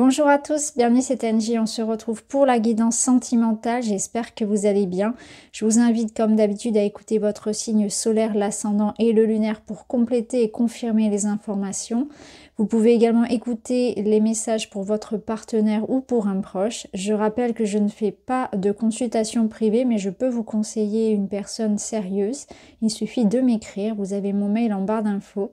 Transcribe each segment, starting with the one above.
Bonjour à tous, bienvenue, c'est Angie, on se retrouve pour la guidance sentimentale, j'espère que vous allez bien. Je vous invite comme d'habitude à écouter votre signe solaire, l'ascendant et le lunaire pour compléter et confirmer les informations. Vous pouvez également écouter les messages pour votre partenaire ou pour un proche. Je rappelle que je ne fais pas de consultation privée, mais je peux vous conseiller une personne sérieuse. Il suffit de m'écrire, vous avez mon mail en barre d'infos.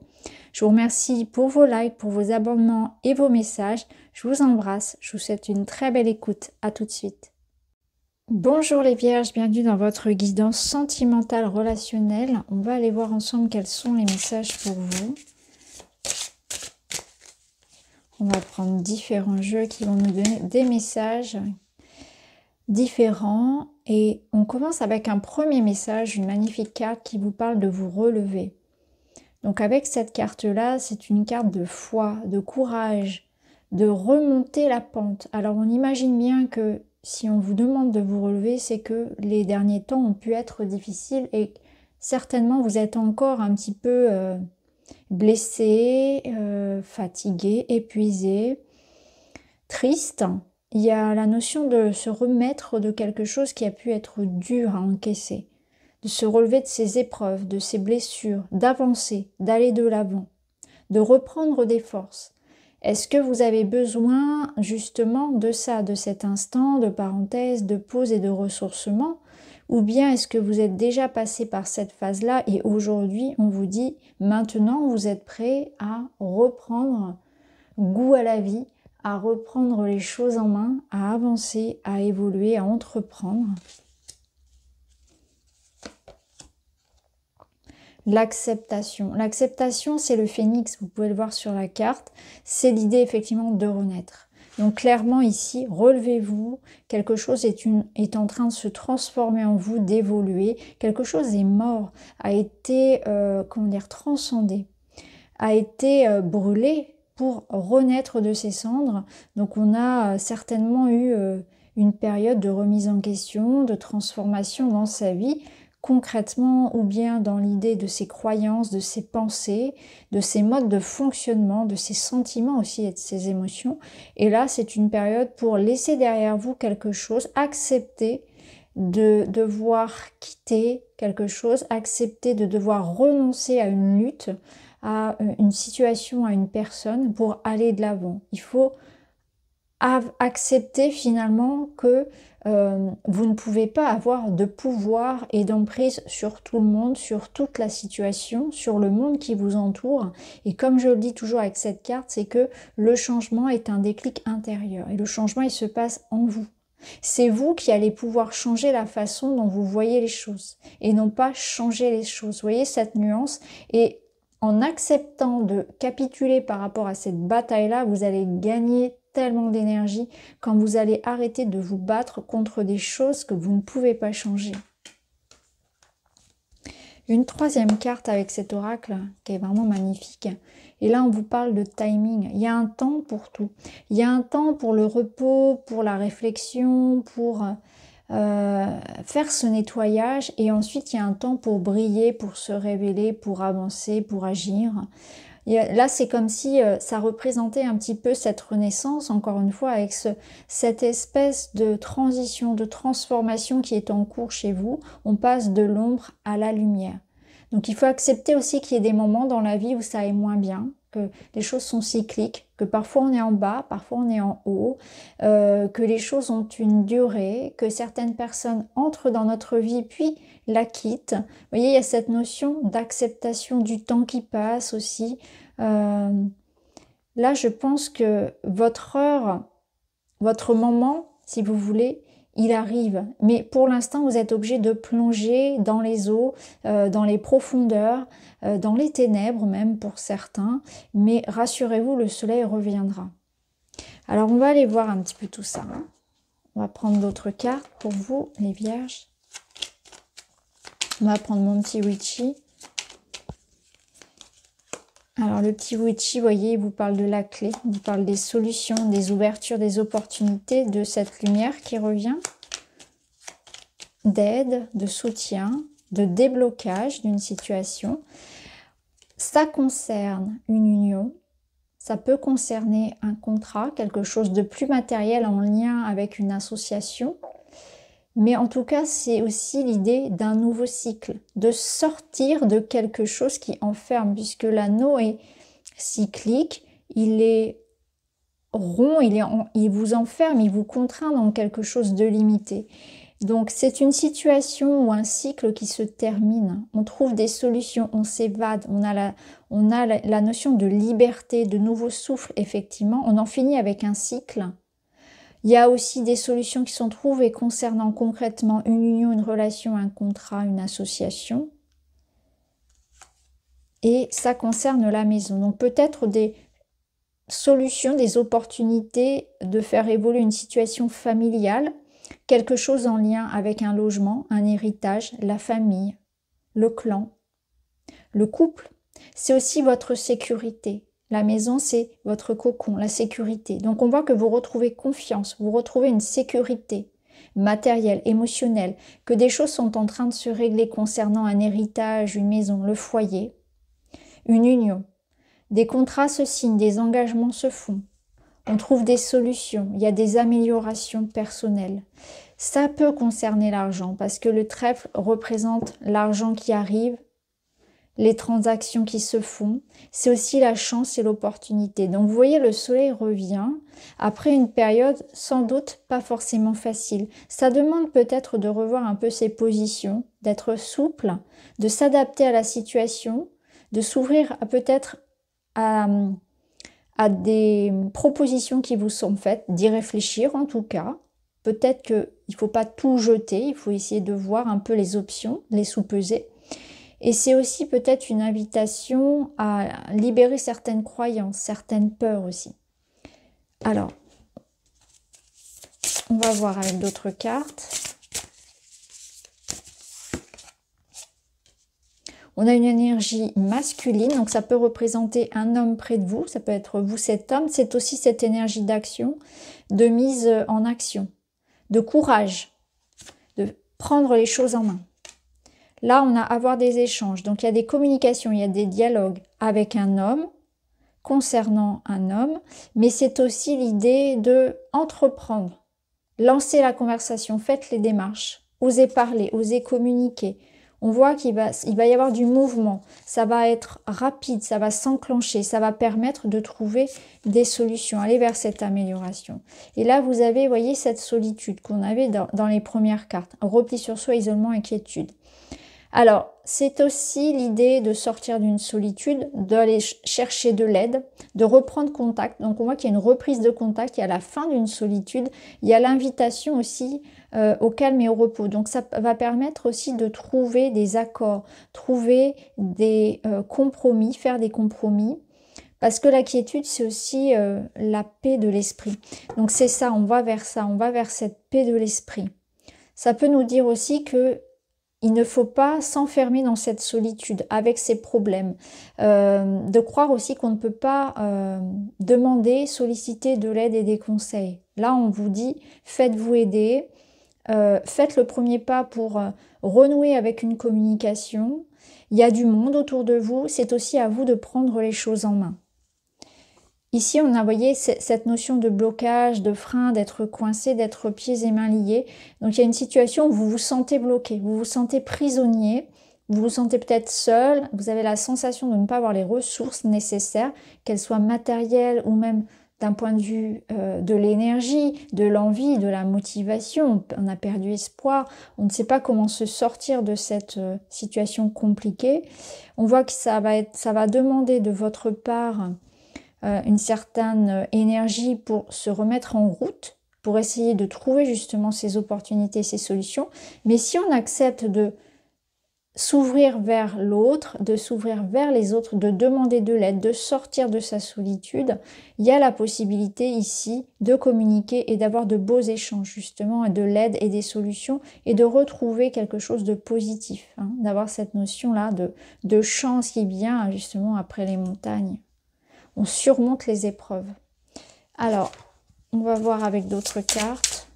Je vous remercie pour vos likes, pour vos abonnements et vos messages. Je vous embrasse, je vous souhaite une très belle écoute. À tout de suite. Bonjour les vierges, bienvenue dans votre guidance sentimentale relationnelle. On va aller voir ensemble quels sont les messages pour vous. On va prendre différents jeux qui vont nous donner des messages différents. Et on commence avec un premier message, une magnifique carte qui vous parle de vous relever. Donc avec cette carte-là, c'est une carte de foi, de courage, de remonter la pente. Alors on imagine bien que si on vous demande de vous relever, c'est que les derniers temps ont pu être difficiles et certainement vous êtes encore un petit peu blessé, fatigué, épuisé, triste. Il y a la notion de se remettre de quelque chose qui a pu être dur à encaisser, de se relever de ses épreuves, de ses blessures, d'avancer, d'aller de l'avant, de reprendre des forces. Est-ce que vous avez besoin justement de ça, de cet instant de parenthèse, de pause et de ressourcement? Ou bien est-ce que vous êtes déjà passé par cette phase-là et aujourd'hui on vous dit maintenant vous êtes prêt à reprendre goût à la vie, à reprendre les choses en main, à avancer, à évoluer, à entreprendre? L'acceptation. L'acceptation, c'est le phénix, vous pouvez le voir sur la carte. C'est l'idée effectivement de renaître. Donc clairement ici, relevez-vous. Quelque chose est en train de se transformer en vous, d'évoluer. Quelque chose est mort, a été transcendé, a été brûlé pour renaître de ses cendres. Donc on a certainement eu une période de remise en question, de transformation dans sa vie, concrètement ou bien dans l'idée de ses croyances, de ses pensées, de ses modes de fonctionnement, de ses sentiments aussi et de ses émotions. Et là, c'est une période pour laisser derrière vous quelque chose, accepter de devoir quitter quelque chose, accepter de devoir renoncer à une lutte, à une situation, à une personne pour aller de l'avant. Il faut accepter finalement que vous ne pouvez pas avoir de pouvoir et d'emprise sur tout le monde, sur toute la situation, sur le monde qui vous entoure. Et comme je le dis toujours avec cette carte, c'est que le changement est un déclic intérieur. Et le changement, il se passe en vous. C'est vous qui allez pouvoir changer la façon dont vous voyez les choses et non pas changer les choses. Vous voyez cette nuance? Et en acceptant de capituler par rapport à cette bataille-là, vous allez gagner tellement d'énergie quand vous allez arrêter de vous battre contre des choses que vous ne pouvez pas changer. Une troisième carte avec cet oracle qui est vraiment magnifique. Et là, on vous parle de timing. Il y a un temps pour tout. Il y a un temps pour le repos, pour la réflexion, pour faire ce nettoyage. Et ensuite, il y a un temps pour briller, pour se révéler, pour avancer, pour agir. Là, c'est comme si ça représentait un petit peu cette renaissance, encore une fois, avec cette espèce de transition, de transformation qui est en cours chez vous. On passe de l'ombre à la lumière. Donc, il faut accepter aussi qu'il y ait des moments dans la vie où ça est moins bien, que les choses sont cycliques, que parfois on est en bas, parfois on est en haut, que les choses ont une durée, que certaines personnes entrent dans notre vie puis la quittent. Vous voyez, il y a cette notion d'acceptation du temps qui passe aussi. Là, je pense que votre heure, votre moment, si vous voulez, il arrive. Mais pour l'instant, vous êtes obligé de plonger dans les eaux, dans les profondeurs, dans les ténèbres même pour certains. Mais rassurez-vous, le soleil reviendra. Alors, on va aller voir un petit peu tout ça. On va prendre d'autres cartes pour vous, les vierges. On va prendre mon petit witchy. Alors le petit witchy, vous voyez, il vous parle de la clé, il vous parle des solutions, des ouvertures, des opportunités, de cette lumière qui revient, d'aide, de soutien, de déblocage d'une situation. Ça concerne une union, Ça peut concerner un contrat, quelque chose de plus matériel en lien avec une association. Mais en tout cas, c'est aussi l'idée d'un nouveau cycle, de sortir de quelque chose qui enferme, puisque l'anneau est cyclique, il est rond, il vous enferme, il vous contraint dans quelque chose de limité. Donc c'est une situation ou un cycle qui se termine. On trouve des solutions, on s'évade, on a la notion de liberté, de nouveau souffle, effectivement. On en finit avec un cycle. Il y a aussi des solutions qui sont trouvées concernant concrètement une union, une relation, un contrat, une association. Et ça concerne la maison. Donc peut-être des solutions, des opportunités de faire évoluer une situation familiale, quelque chose en lien avec un logement, un héritage, la famille, le clan, le couple. C'est aussi votre sécurité. La maison, c'est votre cocon, la sécurité. Donc on voit que vous retrouvez confiance, vous retrouvez une sécurité matérielle, émotionnelle, que des choses sont en train de se régler concernant un héritage, une maison, le foyer, une union. Des contrats se signent, des engagements se font. On trouve des solutions, il y a des améliorations personnelles. Ça peut concerner l'argent parce que le trèfle représente l'argent qui arrive, les transactions qui se font. C'est aussi la chance et l'opportunité. Donc vous voyez, le soleil revient après une période sans doute pas forcément facile. Ça demande peut-être de revoir un peu ses positions, d'être souple, de s'adapter à la situation, de s'ouvrir à peut-être à des propositions qui vous sont faites, d'y réfléchir en tout cas. Peut-être qu'il ne faut pas tout jeter, il faut essayer de voir un peu les options, les sous-peser. Et c'est aussi peut-être une invitation à libérer certaines croyances, certaines peurs aussi. Alors, on va voir avec d'autres cartes. On a une énergie masculine, donc ça peut représenter un homme près de vous, ça peut être vous cet homme, c'est aussi cette énergie d'action, de mise en action, de courage, de prendre les choses en main. Là, on a à avoir des échanges, donc il y a des communications, il y a des dialogues avec un homme, concernant un homme, mais c'est aussi l'idée de entreprendre, lancer la conversation, faites les démarches, osez parler, osez communiquer. On voit qu'il va y avoir du mouvement, ça va être rapide, ça va s'enclencher, ça va permettre de trouver des solutions, aller vers cette amélioration. Et là, vous avez, voyez, cette solitude qu'on avait dans les premières cartes, repli sur soi, isolement, inquiétude. Alors, c'est aussi l'idée de sortir d'une solitude, d'aller chercher de l'aide, de reprendre contact. Donc, on voit qu'il y a une reprise de contact et à la fin d'une solitude, il y a l'invitation aussi au calme et au repos. Donc, ça va permettre aussi de trouver des accords, trouver des compromis, faire des compromis. Parce que la quiétude, c'est aussi la paix de l'esprit. Donc, c'est ça, on va vers ça, on va vers cette paix de l'esprit. Ça peut nous dire aussi que il ne faut pas s'enfermer dans cette solitude avec ses problèmes. De croire aussi qu'on ne peut pas demander, solliciter de l'aide et des conseils. Là, on vous dit, faites-vous aider. Faites le premier pas pour renouer avec une communication. Il y a du monde autour de vous. C'est aussi à vous de prendre les choses en main. Ici, on a, voyé, cette notion de blocage, de frein, d'être coincé, d'être pieds et mains liés. Donc, il y a une situation où vous vous sentez bloqué, vous vous sentez prisonnier, vous vous sentez peut-être seul, vous avez la sensation de ne pas avoir les ressources nécessaires, qu'elles soient matérielles ou même d'un point de vue de l'énergie, de l'envie, de la motivation. On a perdu espoir, on ne sait pas comment se sortir de cette situation compliquée. On voit que ça va demander de votre part une certaine énergie pour se remettre en route, pour essayer de trouver justement ces opportunités, ces solutions. Mais si on accepte de s'ouvrir vers l'autre, de s'ouvrir vers les autres, de demander de l'aide, de sortir de sa solitude, il y a la possibilité ici de communiquer et d'avoir de beaux échanges justement, et de l'aide et des solutions, et de retrouver quelque chose de positif, hein, d'avoir cette notion-là de chance qui vient justement après les montagnes. On surmonte les épreuves. Alors, on va voir avec d'autres cartes.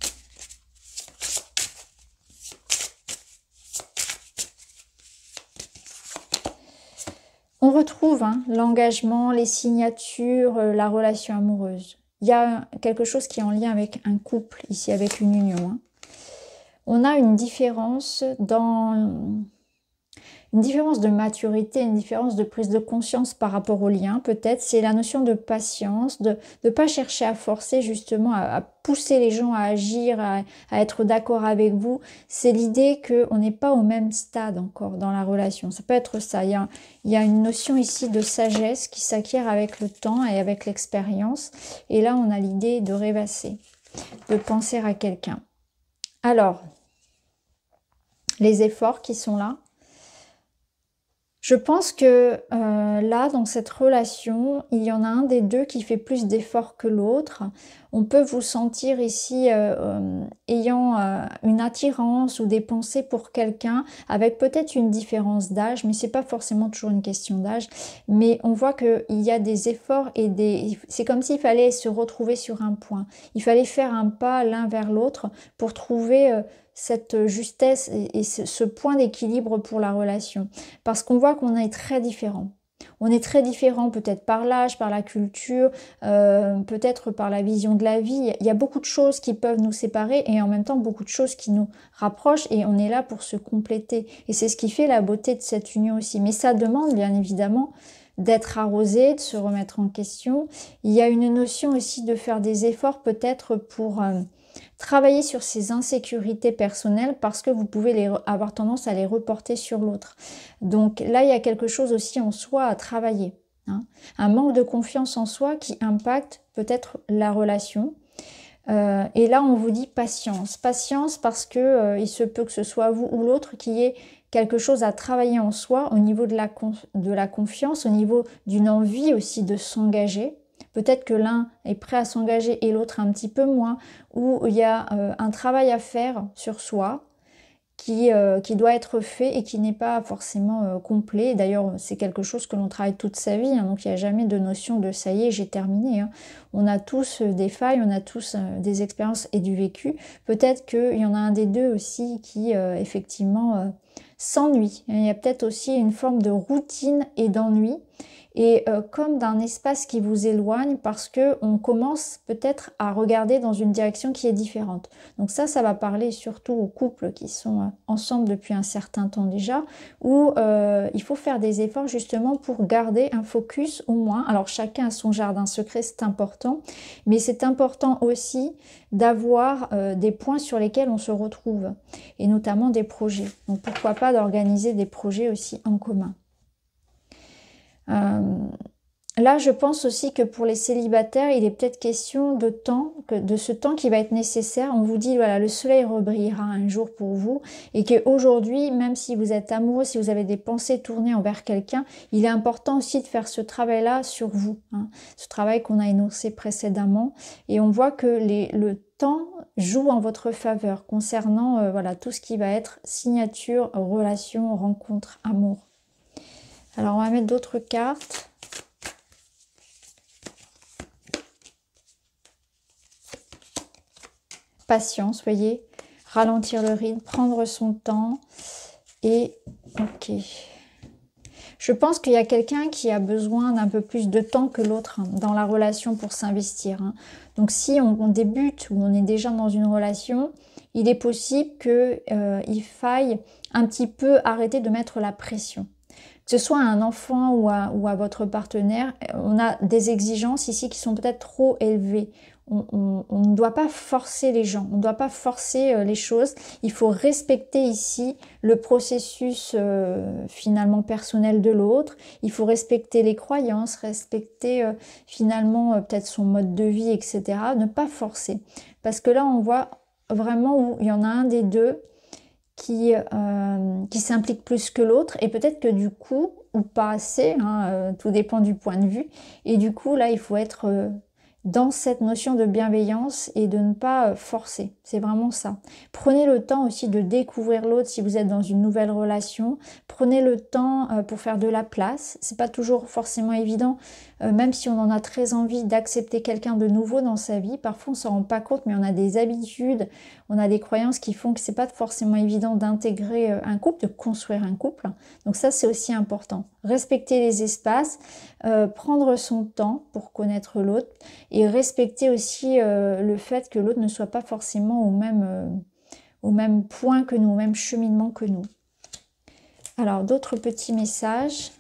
On retrouve hein, l'engagement, les signatures, la relation amoureuse. Il y a quelque chose qui est en lien avec un couple, ici avec une union. Hein. On a une différence de maturité, une différence de prise de conscience par rapport au lien, peut-être. C'est la notion de patience, de ne pas chercher à forcer justement, à pousser les gens à agir, à être d'accord avec vous. C'est l'idée qu'on n'est pas au même stade encore dans la relation. Ça peut être ça. Il y a une notion ici de sagesse qui s'acquiert avec le temps et avec l'expérience. Et là, on a l'idée de rêvasser, de penser à quelqu'un. Alors, les efforts qui sont là. Je pense que là, dans cette relation, il y en a un des deux qui fait plus d'efforts que l'autre. On peut vous sentir ici ayant une attirance ou des pensées pour quelqu'un avec peut-être une différence d'âge, mais c'est pas forcément toujours une question d'âge. Mais on voit qu'il y a des efforts et c'est comme s'il fallait se retrouver sur un point. Il fallait faire un pas l'un vers l'autre pour trouver cette justesse et ce point d'équilibre pour la relation. Parce qu'on voit qu'on est très différents. On est très différents peut-être par l'âge, par la culture, peut-être par la vision de la vie. Il y a beaucoup de choses qui peuvent nous séparer et en même temps beaucoup de choses qui nous rapprochent et on est là pour se compléter. Et c'est ce qui fait la beauté de cette union aussi. Mais ça demande bien évidemment d'être arrosé, de se remettre en question. Il y a une notion aussi de faire des efforts peut-être pour travailler sur ces insécurités personnelles parce que vous pouvez avoir tendance à les reporter sur l'autre. Donc là, il y a quelque chose aussi en soi à travailler. Hein. Un manque de confiance en soi qui impacte peut-être la relation. Et là, on vous dit patience. Patience parce que il se peut que ce soit vous ou l'autre qui ait quelque chose à travailler en soi au niveau de la confiance, au niveau d'une envie aussi de s'engager. Peut-être que l'un est prêt à s'engager et l'autre un petit peu moins, ou il y a un travail à faire sur soi qui doit être fait et qui n'est pas forcément complet. D'ailleurs, c'est quelque chose que l'on travaille toute sa vie, hein, donc il n'y a jamais de notion de « ça y est, j'ai terminé hein ». On a tous des failles, on a tous des expériences et du vécu. Peut-être qu'il y en a un des deux aussi qui, effectivement, s'ennuie. Il y a peut-être aussi une forme de routine et d'ennui. Et comme d'un espace qui vous éloigne parce que on commence peut-être à regarder dans une direction qui est différente. Donc ça va parler surtout aux couples qui sont ensemble depuis un certain temps déjà, où il faut faire des efforts justement pour garder un focus au moins. Alors chacun a son jardin secret, c'est important, mais c'est important aussi d'avoir des points sur lesquels on se retrouve, et notamment des projets. Donc pourquoi pas d'organiser des projets aussi en commun. Là, je pense aussi que pour les célibataires, il est peut-être question de temps, de ce temps qui va être nécessaire. On vous dit, voilà, le soleil rebrillera un jour pour vous et qu'aujourd'hui, même si vous êtes amoureux, si vous avez des pensées tournées envers quelqu'un, il est important aussi de faire ce travail-là sur vous, hein, ce travail qu'on a énoncé précédemment. Et on voit que le temps joue en votre faveur concernant voilà, tout ce qui va être signature, relation, rencontre, amour. Alors, on va mettre d'autres cartes. Patience, voyez. Ralentir le rythme, prendre son temps. Et, ok. Je pense qu'il y a quelqu'un qui a besoin d'un peu plus de temps que l'autre hein, dans la relation pour s'investir. Hein. Donc, si on débute ou on est déjà dans une relation, il est possible qu'il faille un petit peu arrêter de mettre la pression. Que ce soit à un enfant ou à votre partenaire, on a des exigences ici qui sont peut-être trop élevées. On ne doit pas forcer les gens, on ne doit pas forcer les choses. Il faut respecter ici le processus finalement personnel de l'autre. Il faut respecter les croyances, respecter finalement peut-être son mode de vie, etc. Ne pas forcer. Parce que là, on voit vraiment où il y en a un des deux qui s'implique plus que l'autre et peut-être que du coup, ou pas assez, hein, tout dépend du point de vue, et du coup là il faut être dans cette notion de bienveillance et de ne pas forcer, c'est vraiment ça. Prenez le temps aussi de découvrir l'autre si vous êtes dans une nouvelle relation, prenez le temps pour faire de la place, c'est pas toujours forcément évident, même si on en a très envie d'accepter quelqu'un de nouveau dans sa vie, parfois on s'en rend pas compte mais on a des habitudes, on a des croyances qui font que c'est pas forcément évident d'intégrer un couple, de construire un couple, donc ça c'est aussi important. respecter les espaces, prendre son temps pour connaître l'autre et respecter aussi le fait que l'autre ne soit pas forcément au même point que nous, au même cheminement que nous. Alors, d'autres petits messages.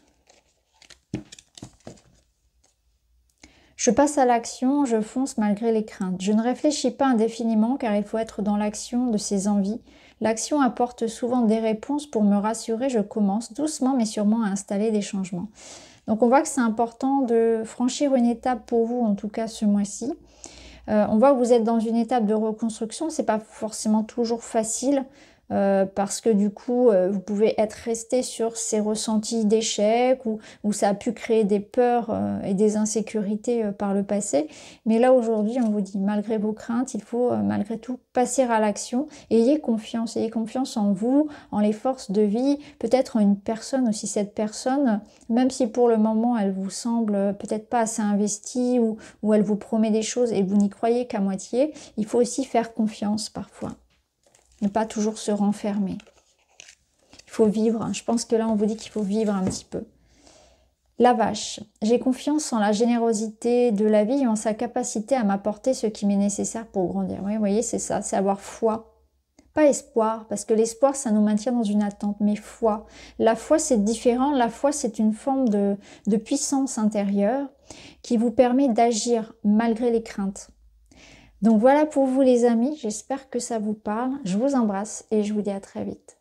Je passe à l'action, je fonce malgré les craintes. Je ne réfléchis pas indéfiniment car il faut être dans l'action de ses envies. L'action apporte souvent des réponses. Pour me rassurer, je commence doucement mais sûrement à installer des changements. Donc on voit que c'est important de franchir une étape pour vous, en tout cas ce mois-ci. On voit que vous êtes dans une étape de reconstruction. C'est pas forcément toujours facile. Parce que du coup, vous pouvez être resté sur ces ressentis d'échec ou ça a pu créer des peurs et des insécurités par le passé. Mais là, aujourd'hui, on vous dit, malgré vos craintes, il faut malgré tout passer à l'action. Ayez confiance en vous, en les forces de vie, peut-être en une personne aussi. Cette personne, même si pour le moment, elle vous semble peut-être pas assez investie ou elle vous promet des choses et vous n'y croyez qu'à moitié, il faut aussi faire confiance parfois. Ne pas toujours se renfermer. Il faut vivre. Je pense que là, on vous dit qu'il faut vivre un petit peu. La vache. J'ai confiance en la générosité de la vie et en sa capacité à m'apporter ce qui m'est nécessaire pour grandir. Oui, vous voyez, c'est ça. C'est avoir foi. Pas espoir, parce que l'espoir, ça nous maintient dans une attente, mais foi. La foi, c'est différent. La foi, c'est une forme de puissance intérieure qui vous permet d'agir malgré les craintes. Donc voilà pour vous les amis, j'espère que ça vous parle. Je vous embrasse et je vous dis à très vite.